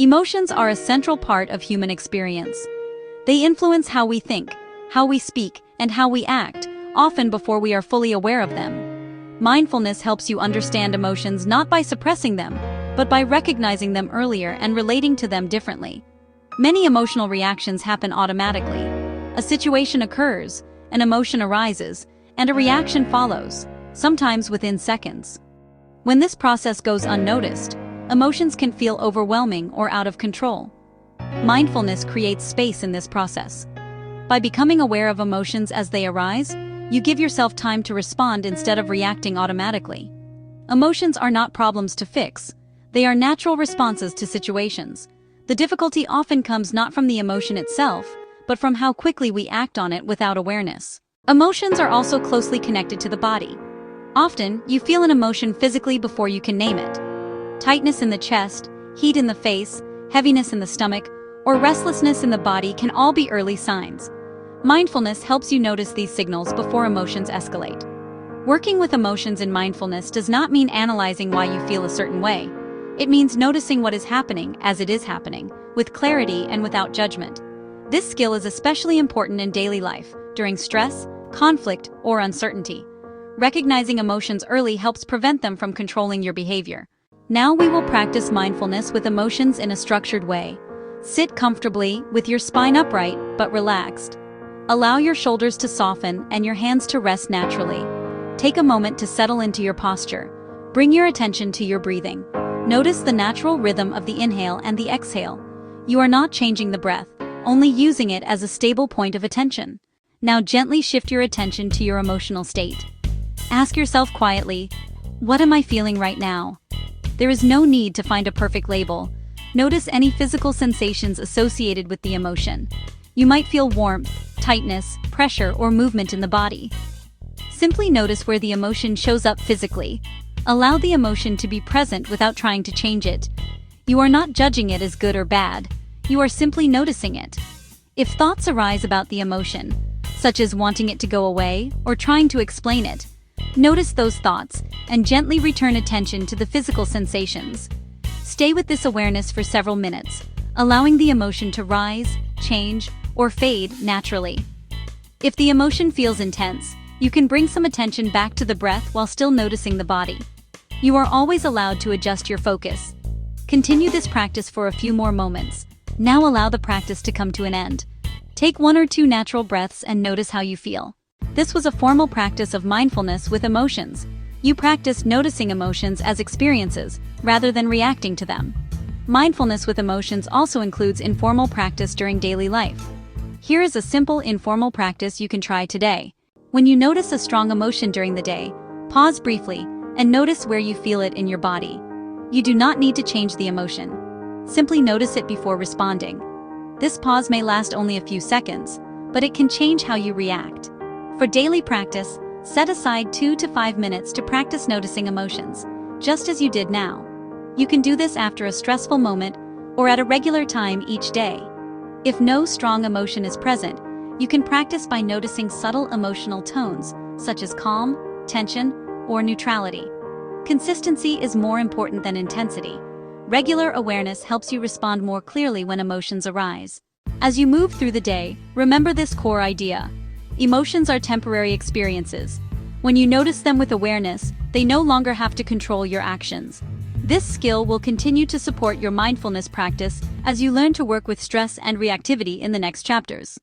Emotions are a central part of human experience. They influence how we think, how we speak, and how we act, often before we are fully aware of them. Mindfulness helps you understand emotions not by suppressing them, but by recognizing them earlier and relating to them differently. Many emotional reactions happen automatically. A situation occurs, an emotion arises, and a reaction follows, sometimes within seconds. When this process goes unnoticed, emotions can feel overwhelming or out of control. Mindfulness creates space in this process. By becoming aware of emotions as they arise, you give yourself time to respond instead of reacting automatically. Emotions are not problems to fix. They are natural responses to situations. The difficulty often comes not from the emotion itself, but from how quickly we act on it without awareness. Emotions are also closely connected to the body. Often, you feel an emotion physically before you can name it. Tightness in the chest, heat in the face, heaviness in the stomach, or restlessness in the body can all be early signs. Mindfulness helps you notice these signals before emotions escalate. Working with emotions in mindfulness does not mean analyzing why you feel a certain way. It means noticing what is happening as it is happening, with clarity and without judgment. This skill is especially important in daily life, during stress, conflict, or uncertainty. Recognizing emotions early helps prevent them from controlling your behavior. Now we will practice mindfulness with emotions in a structured way. Sit comfortably, with your spine upright, but relaxed. Allow your shoulders to soften and your hands to rest naturally. Take a moment to settle into your posture. Bring your attention to your breathing. Notice the natural rhythm of the inhale and the exhale. You are not changing the breath, only using it as a stable point of attention. Now gently shift your attention to your emotional state. Ask yourself quietly, what am I feeling right now? There is no need to find a perfect label. Notice any physical sensations associated with the emotion. You might feel warmth, tightness, pressure, or movement in the body. Simply notice where the emotion shows up physically. Allow the emotion to be present without trying to change it. You are not judging it as good or bad. You are simply noticing it. If thoughts arise about the emotion, such as wanting it to go away or trying to explain it, notice those thoughts and gently return attention to the physical sensations. Stay with this awareness for several minutes, allowing the emotion to rise, change, or fade naturally. If the emotion feels intense, you can bring some attention back to the breath while still noticing the body. You are always allowed to adjust your focus. Continue this practice for a few more moments. Now allow the practice to come to an end. Take 1 or 2 natural breaths and notice how you feel. This was a formal practice of mindfulness with emotions. You practiced noticing emotions as experiences, rather than reacting to them. Mindfulness with emotions also includes informal practice during daily life. Here is a simple informal practice you can try today. When you notice a strong emotion during the day, pause briefly and notice where you feel it in your body. You do not need to change the emotion. Simply notice it before responding. This pause may last only a few seconds, but it can change how you react. For daily practice, set aside 2 to 5 minutes to practice noticing emotions, just as you did now. You can do this after a stressful moment or at a regular time each day. If no strong emotion is present, you can practice by noticing subtle emotional tones, such as calm, tension, or neutrality. Consistency is more important than intensity. Regular awareness helps you respond more clearly when emotions arise. As you move through the day, remember this core idea. Emotions are temporary experiences. When you notice them with awareness, they no longer have to control your actions. This skill will continue to support your mindfulness practice as you learn to work with stress and reactivity in the next chapters.